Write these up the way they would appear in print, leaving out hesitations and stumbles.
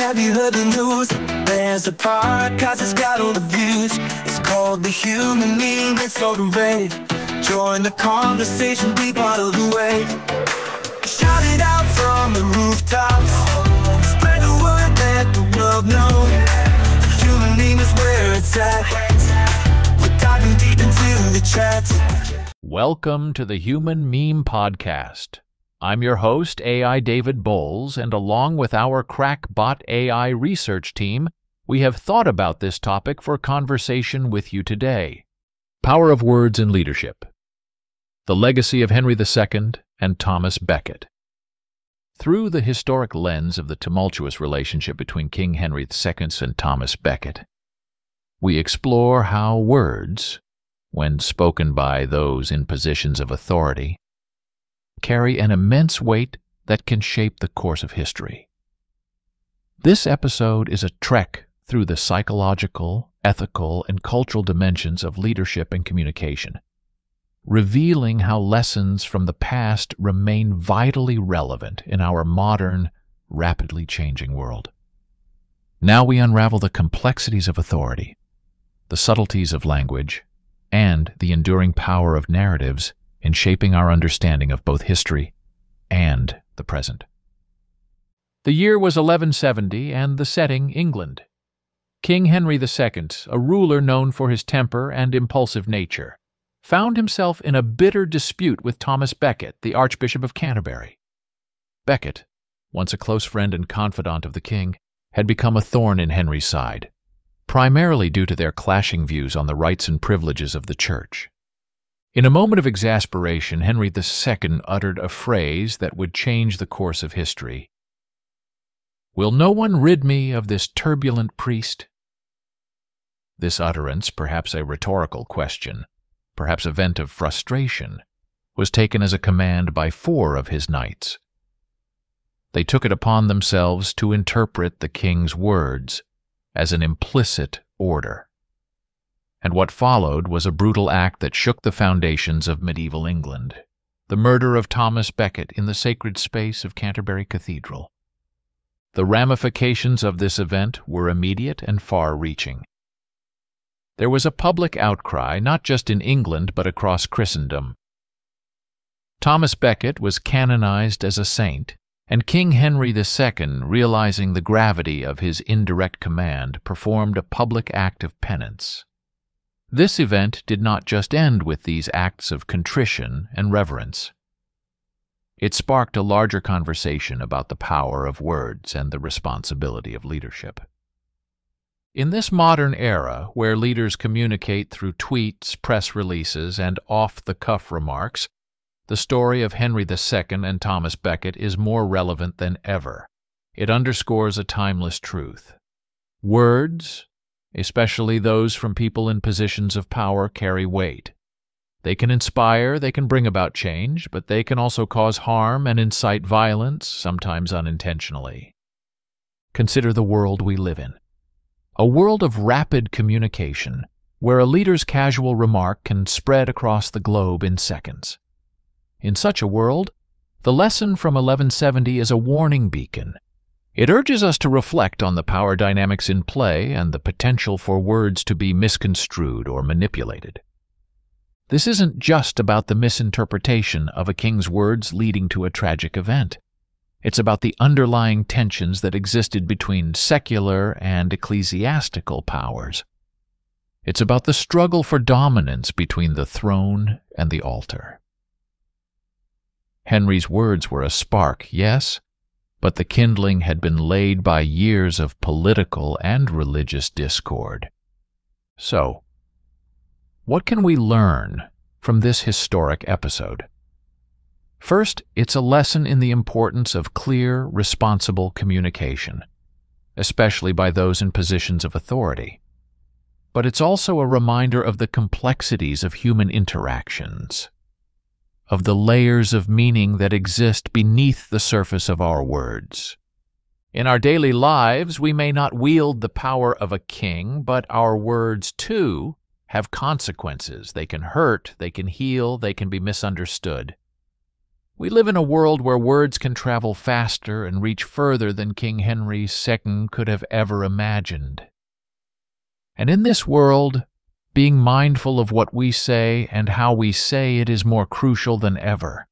Have you heard the news? There's a podcast that's got all the views. It's called The Human Meme, it's so great. Join the conversation, be part of the wave. Shout it out from the rooftops. Spread the word, let the world know. The human meme is where it's at. We're diving deep into the chat. Welcome to the Human Meme Podcast. I'm your host, AI David Bowles, and along with our Crackbot AI research team, we have thought about this topic for conversation with you today. Power of Words in Leadership. The Legacy of Henry II and Thomas Becket. Through the historic lens of the tumultuous relationship between King Henry II and Thomas Becket, we explore how words, when spoken by those in positions of authority, carry an immense weight that can shape the course of history. This episode is a trek through the psychological, ethical, and cultural dimensions of leadership and communication, revealing how lessons from the past remain vitally relevant in our modern, rapidly changing world. Now we unravel the complexities of authority, the subtleties of language, and the enduring power of narratives in shaping our understanding of both history and the present. The year was 1170 and the setting England. King Henry II, a ruler known for his temper and impulsive nature, found himself in a bitter dispute with Thomas Becket, the Archbishop of Canterbury. Becket, once a close friend and confidant of the king, had become a thorn in Henry's side, primarily due to their clashing views on the rights and privileges of the Church. In a moment of exasperation, Henry II uttered a phrase that would change the course of history. "Will no one rid me of this turbulent priest?" This utterance, perhaps a rhetorical question, perhaps a vent of frustration, was taken as a command by 4 of his knights. They took it upon themselves to interpret the king's words as an implicit order. And what followed was a brutal act that shook the foundations of medieval England, the murder of Thomas Becket in the sacred space of Canterbury Cathedral. The ramifications of this event were immediate and far-reaching. There was a public outcry not just in England but across Christendom. Thomas Becket was canonized as a saint, and King Henry II, realizing the gravity of his indirect command, performed a public act of penance. This event did not just end with these acts of contrition and reverence. It sparked a larger conversation about the power of words and the responsibility of leadership. In this modern era, where leaders communicate through tweets, press releases, and off-the-cuff remarks, the story of Henry II and Thomas Becket is more relevant than ever. It underscores a timeless truth. Words, especially those from people in positions of power, carry weight. They can inspire, they can bring about change, but they can also cause harm and incite violence, sometimes unintentionally. Consider the world we live in. A world of rapid communication, where a leader's casual remark can spread across the globe in seconds. In such a world, the lesson from 1170 is a warning beacon. It urges us to reflect on the power dynamics in play and the potential for words to be misconstrued or manipulated. This isn't just about the misinterpretation of a king's words leading to a tragic event. It's about the underlying tensions that existed between secular and ecclesiastical powers. It's about the struggle for dominance between the throne and the altar. Henry's words were a spark, yes, but the kindling had been laid by years of political and religious discord. So, what can we learn from this historic episode? First, it's a lesson in the importance of clear, responsible communication, especially by those in positions of authority. But it's also a reminder of the complexities of human interactions, of the layers of meaning that exist beneath the surface of our words. In our daily lives, we may not wield the power of a king, but our words, too, have consequences. They can hurt, they can heal, they can be misunderstood. We live in a world where words can travel faster and reach further than King Henry II could have ever imagined. And in this world, being mindful of what we say and how we say it is more crucial than ever.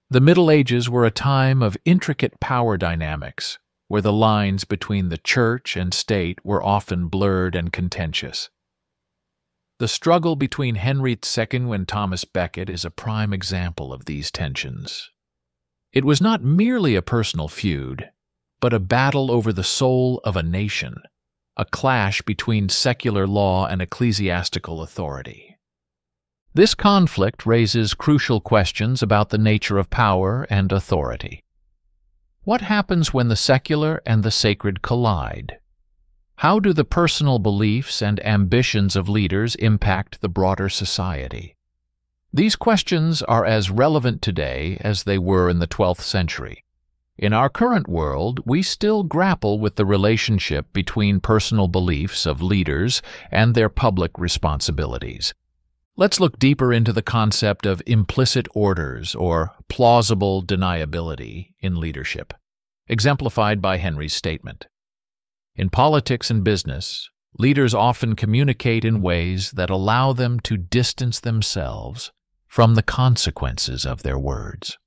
The Middle Ages were a time of intricate power dynamics, where the lines between the church and state were often blurred and contentious. The struggle between Henry II and Thomas Becket is a prime example of these tensions. It was not merely a personal feud, but a battle over the soul of a nation, a clash between secular law and ecclesiastical authority. This conflict raises crucial questions about the nature of power and authority. What happens when the secular and the sacred collide? How do the personal beliefs and ambitions of leaders impact the broader society? These questions are as relevant today as they were in the 12th century. In our current world, we still grapple with the relationship between personal beliefs of leaders and their public responsibilities. Let's look deeper into the concept of implicit orders or plausible deniability in leadership, exemplified by Henry's statement. In politics and business, leaders often communicate in ways that allow them to distance themselves from the consequences of their words.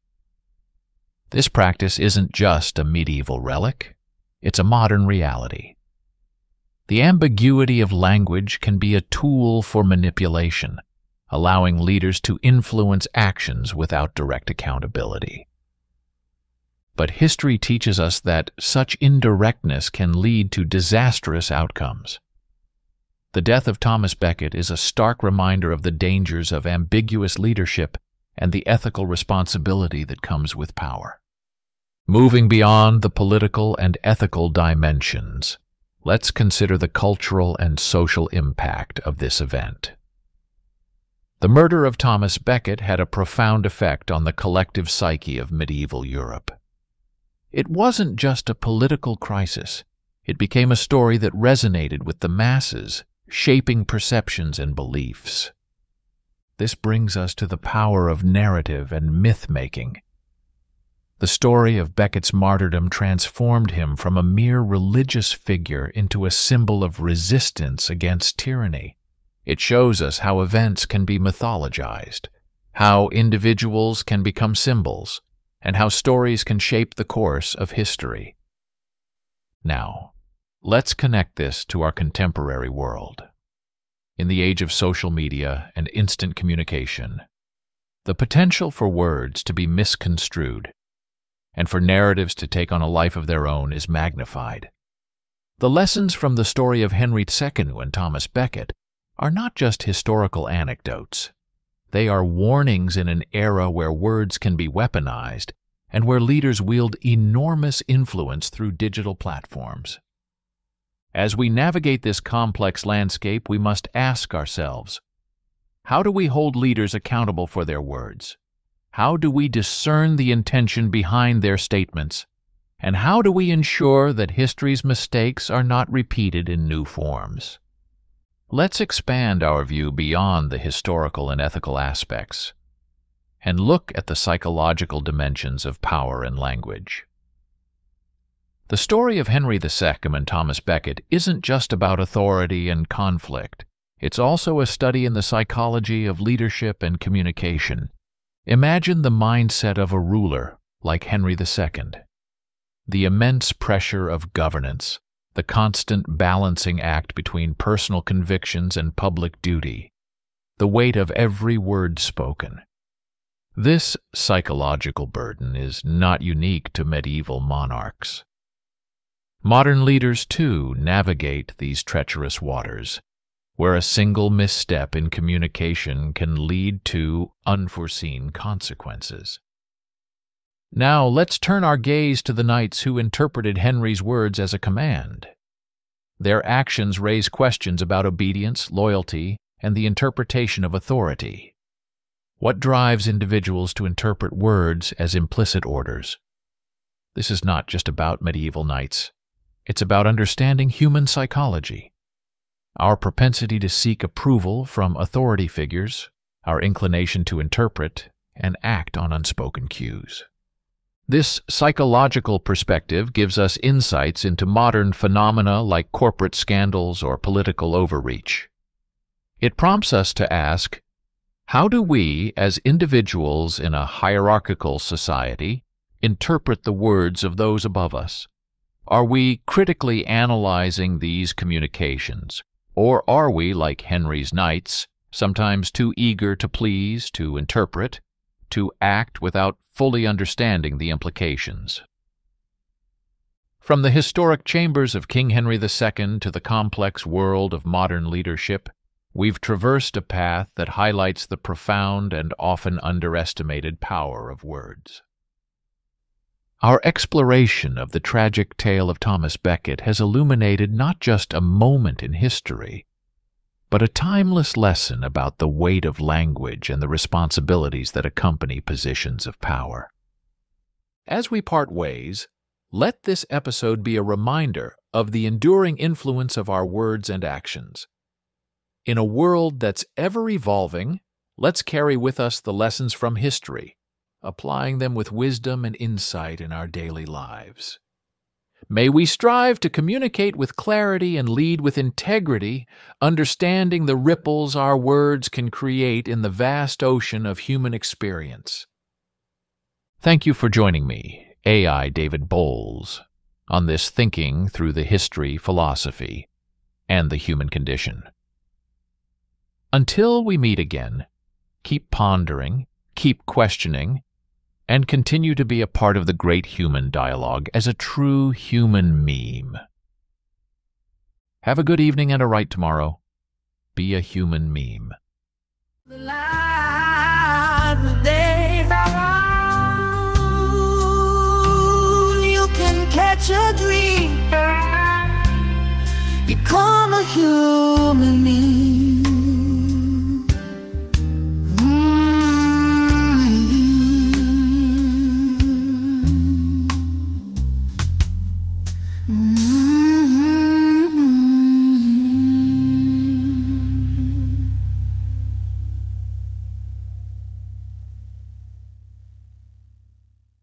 This practice isn't just a medieval relic, it's a modern reality. The ambiguity of language can be a tool for manipulation, allowing leaders to influence actions without direct accountability. But history teaches us that such indirectness can lead to disastrous outcomes. The death of Thomas Becket is a stark reminder of the dangers of ambiguous leadership and the ethical responsibility that comes with power. Moving beyond the political and ethical dimensions, let's consider the cultural and social impact of this event. The murder of Thomas Becket had a profound effect on the collective psyche of medieval Europe. It wasn't just a political crisis. It became a story that resonated with the masses, shaping perceptions and beliefs. This brings us to the power of narrative and myth-making. The story of Becket's martyrdom transformed him from a mere religious figure into a symbol of resistance against tyranny. It shows us how events can be mythologized, how individuals can become symbols, and how stories can shape the course of history. Now, let's connect this to our contemporary world. In the age of social media and instant communication, the potential for words to be misconstrued and for narratives to take on a life of their own is magnified. The lessons from the story of Henry II and Thomas Becket are not just historical anecdotes. They are warnings in an era where words can be weaponized and where leaders wield enormous influence through digital platforms. As we navigate this complex landscape, we must ask ourselves, how do we hold leaders accountable for their words? How do we discern the intention behind their statements? And how do we ensure that history's mistakes are not repeated in new forms? Let's expand our view beyond the historical and ethical aspects and look at the psychological dimensions of power and language. The story of Henry II and Thomas Becket isn't just about authority and conflict. It's also a study in the psychology of leadership and communication. Imagine the mindset of a ruler like Henry II. The immense pressure of governance, the constant balancing act between personal convictions and public duty, the weight of every word spoken. This psychological burden is not unique to medieval monarchs. Modern leaders, too, navigate these treacherous waters, where a single misstep in communication can lead to unforeseen consequences. Now, let's turn our gaze to the knights who interpreted Henry's words as a command. Their actions raise questions about obedience, loyalty, and the interpretation of authority. What drives individuals to interpret words as implicit orders? This is not just about medieval knights. It's about understanding human psychology. Our propensity to seek approval from authority figures, our inclination to interpret, and act on unspoken cues. This psychological perspective gives us insights into modern phenomena like corporate scandals or political overreach. It prompts us to ask, how do we, as individuals in a hierarchical society, interpret the words of those above us? Are we critically analyzing these communications, or are we, like Henry's knights, sometimes too eager to please, to interpret, to act without fully understanding the implications? From the historic chambers of King Henry II to the complex world of modern leadership, we've traversed a path that highlights the profound and often underestimated power of words. Our exploration of the tragic tale of Thomas Becket has illuminated not just a moment in history, but a timeless lesson about the weight of language and the responsibilities that accompany positions of power. As we part ways, let this episode be a reminder of the enduring influence of our words and actions. In a world that's ever-evolving, let's carry with us the lessons from history, applying them with wisdom and insight in our daily lives. May we strive to communicate with clarity and lead with integrity, understanding the ripples our words can create in the vast ocean of human experience. Thank you for joining me, AI David Bowles, on this thinking through the history, philosophy, and the human condition. Until we meet again, keep pondering, keep questioning, and continue to be a part of the great human dialogue as a true human meme. Have a good evening and a right tomorrow. Be a human meme. The light of the day around, you can catch a dream, become a human meme.